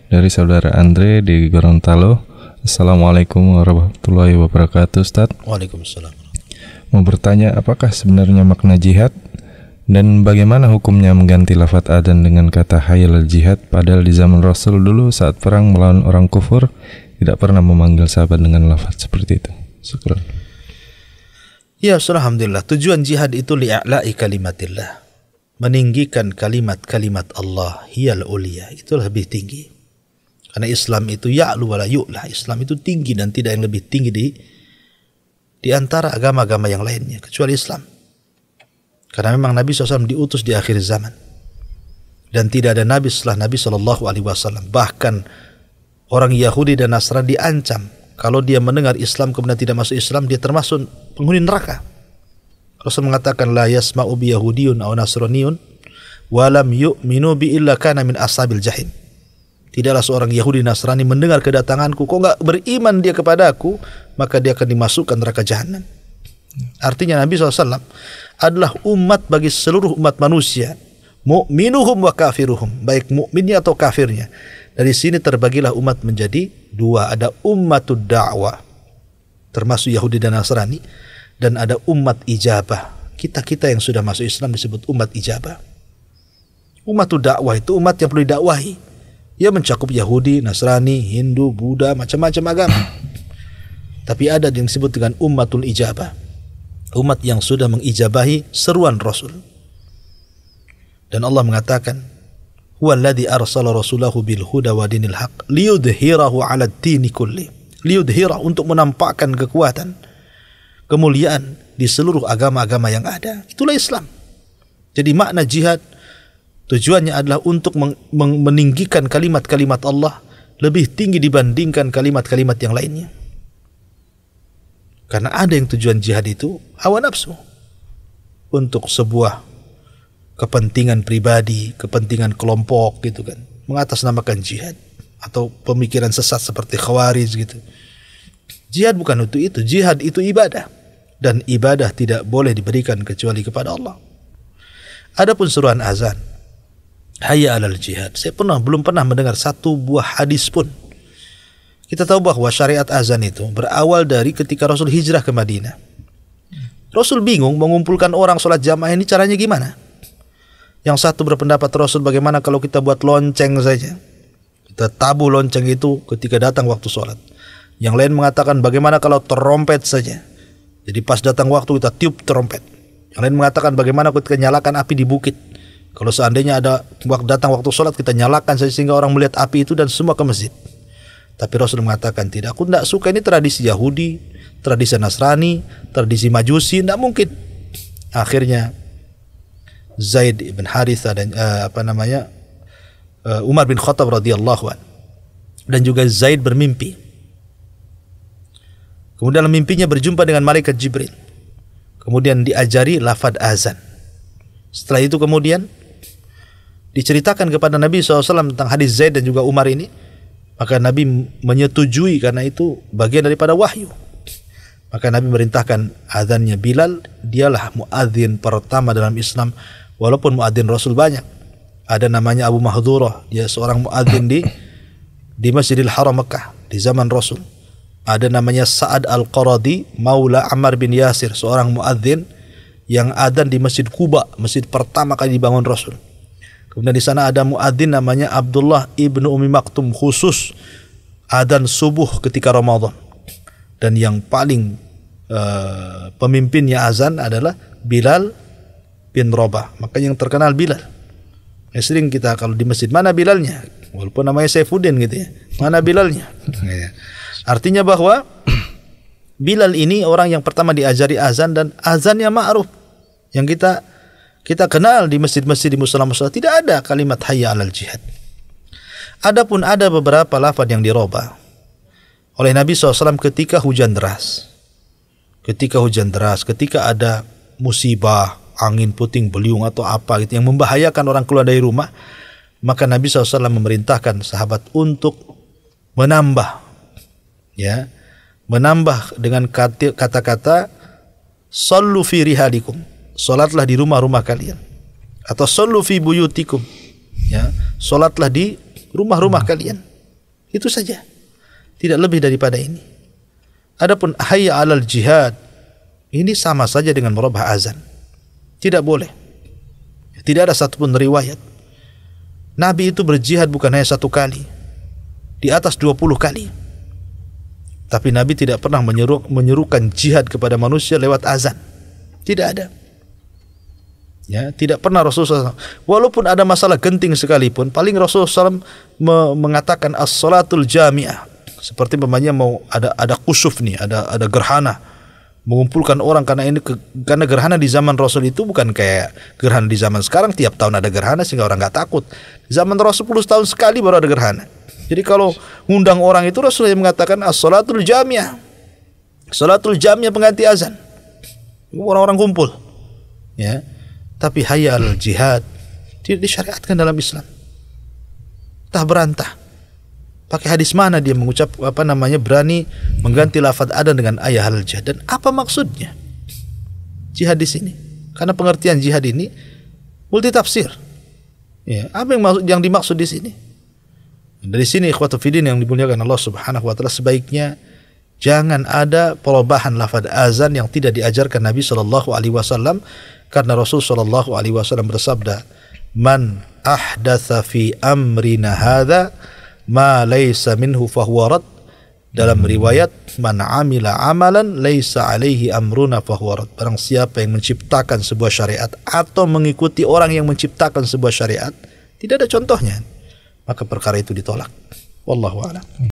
dari saudara Andre di Gorontalo. Assalamualaikum warahmatullahi wabarakatuh, Ustaz. Waalaikumsalam. Mau bertanya, apakah sebenarnya makna jihad dan bagaimana hukumnya mengganti lafaz adzan dengan kata hayyal jihad, padahal di zaman Rasul dulu saat perang melawan orang kufur tidak pernah memanggil sahabat dengan lafaz seperti itu. Syukur. Ya, alhamdulillah. Tujuan jihad itu li'a'la'i kalimatillah, meninggikan kalimat-kalimat Allah, hiyal ulia, itu lebih tinggi. Karena Islam itu ya'lu wa la yu'la. Islam itu tinggi dan tidak yang lebih tinggi di antara agama-agama yang lainnya kecuali Islam. Karena memang Nabi SAW diutus di akhir zaman dan tidak ada Nabi setelah Nabi SAW. Bahkan orang Yahudi dan Nasrani diancam kalau dia mendengar Islam kemudian tidak masuk Islam, dia termasuk penghuni neraka. Rasul mengatakan la yasma'u bi yahudiyun aw nasraniyun wa lam yu'minu bi illa kana min ashabil jahim. Tidaklah seorang Yahudi Nasrani mendengar kedatanganku, kok enggak beriman dia kepada aku, maka dia akan dimasukkan neraka jahanam. Artinya Nabi SAW adalah umat bagi seluruh umat manusia, mu'minuhum wa kafiruhum, baik mukminnya atau kafirnya. Dari sini terbagilah umat menjadi dua, ada ummatud da'wah termasuk Yahudi dan Nasrani, dan ada umat ijabah. Kita yang sudah masuk Islam disebut umat ijabah. Ummatud da'wah itu umat yang perlu didakwahi. Ia mencakup Yahudi, Nasrani, Hindu, Buddha, macam-macam agama. Tapi ada yang disebut dengan ummatul ijabah, umat yang sudah mengijabahi seruan Rasul. Dan Allah mengatakan, huwallazi arsala rasulahu bil huda wa dinil haq liyudhhirahu 'ala ad-dini kulli. Liyudhhira, untuk menampakkan kekuatan, kemuliaan di seluruh agama-agama yang ada. Itulah Islam. Jadi makna jihad tujuannya adalah untuk meninggikan kalimat-kalimat Allah lebih tinggi dibandingkan kalimat-kalimat yang lainnya. Karena ada yang tujuan jihad itu hawa nafsu, untuk sebuah kepentingan pribadi, kepentingan kelompok gitu kan, mengatasnamakan jihad, atau pemikiran sesat seperti khawarij gitu. Jihad bukan untuk itu. Jihad itu ibadah, dan ibadah tidak boleh diberikan kecuali kepada Allah. Adapun seruan azan, hayya 'alal jihad, saya belum pernah mendengar satu buah hadis pun. Kita tahu bahwa syariat azan itu berawal dari ketika Rasul hijrah ke Madinah. Rasul bingung mengumpulkan orang sholat jamaah ini caranya gimana. Yang satu berpendapat, Rasul, bagaimana kalau kita buat lonceng saja, kita tabuh lonceng itu ketika datang waktu sholat. Yang lain mengatakan bagaimana kalau terompet saja, jadi pas datang waktu kita tiup terompet. Yang lain mengatakan bagaimana ketika nyalakan api di bukit, kalau seandainya ada datang waktu sholat kita nyalakan saja sehingga orang melihat api itu dan semua ke masjid. Tapi Rasul mengatakan tidak, aku tidak suka, ini tradisi Yahudi, tradisi Nasrani, tradisi Majusi, tidak mungkin. Akhirnya Zaid bin Harithah dan Umar bin Khattab radhiyallahu anhu dan juga Zaid bermimpi. Kemudian dalam mimpinya berjumpa dengan malaikat Jibril. Kemudian diajari lafaz azan. Setelah itu kemudian diceritakan kepada Nabi SAW tentang hadis Zaid dan juga Umar ini. Maka Nabi menyetujui karena itu bagian daripada wahyu. Maka Nabi merintahkan azannya Bilal, dialah muadzin pertama dalam Islam. Walaupun muadzin Rasul banyak. Ada namanya Abu Mahdhurah, dia seorang muadzin di Masjidil Haram Mekah di zaman Rasul. Ada namanya Sa'ad Al-Qaradi, Maula Ammar bin Yasir, seorang muadzin yang adzan di Masjid Quba, masjid pertama kali dibangun Rasul. Kemudian di sana ada muadzin namanya Abdullah ibnu Ummi Maktum, khusus adzan subuh ketika Ramadan. Dan yang paling pemimpinnya azan adalah Bilal bin Rabah. Makanya yang terkenal Bilal. Sering kita kalau di masjid, mana Bilalnya? Walaupun namanya Saifuddin gitu ya, mana Bilalnya? Artinya bahwa Bilal ini orang yang pertama diajari azan, dan azannya ma'ruf. Yang kita kenal di masjid-masjid, di musala-musala tidak ada kalimat hayya 'alal jihad. Adapun ada beberapa lafaz yang dirubah oleh Nabi SAW ketika hujan deras. Ketika ada musibah, angin puting beliung atau apa gitu yang membahayakan orang keluar dari rumah, maka Nabi SAW memerintahkan sahabat untuk menambah dengan kata-kata sallu fi rihalikum, salatlah di rumah-rumah kalian, atau sallu fi buyutikum, salatlah di rumah-rumah kalian. Itu saja. Tidak lebih daripada ini. Adapun hayya 'alal jihad, ini sama saja dengan merubah azan. Tidak boleh. Tidak ada satupun riwayat Nabi itu berjihad bukan hanya 1 kali, di atas 20 kali. Tapi Nabi tidak pernah menyerukan jihad kepada manusia lewat azan. Tidak ada. Ya, tidak pernah Rasulullah SAW. Walaupun ada masalah genting sekalipun, paling Rasulullah SAW mengatakan as-salatul jami'ah. Seperti umpamanya mau ada kusuf nih, ada gerhana, mengumpulkan orang, karena gerhana di zaman Rasul itu bukan kayak gerhana di zaman sekarang tiap tahun ada gerhana sehingga orang nggak takut. Zaman Rasul 10 tahun sekali baru ada gerhana. Jadi kalau ngundang orang itu Rasulullah yang mengatakan as-salatul jami'ah. Salatul jami'ah pengganti azan. Orang-orang kumpul. Ya. Tapi hayya 'alal jihad tidak disyariatkan dalam Islam. Entah berantah. Pakai hadis mana dia mengucap berani mengganti lafaz adzan dengan hayya 'alal jihad, dan apa maksudnya jihad di sini? Karena pengertian jihad ini multi tafsir. Ya, apa yang dimaksud di sini? Dari sini ikhwatu fiddin yang dimuliakan Allah Subhanahu wa taala, sebaiknya jangan ada perubahan lafaz azan yang tidak diajarkan Nabi sallallahu alaihi wasallam, karena Rasul sallallahu alaihi wasallam bersabda, "Man ahdatsa fi amrina hadza ma laysa minhu fahuwa rad." Dalam riwayat, "Man amila amalan laysa alaihi amruna fahuwa rad." Barang siapa yang menciptakan sebuah syariat atau mengikuti orang yang menciptakan sebuah syariat, tidak ada contohnya, maka perkara itu ditolak. Wallahu a'lam.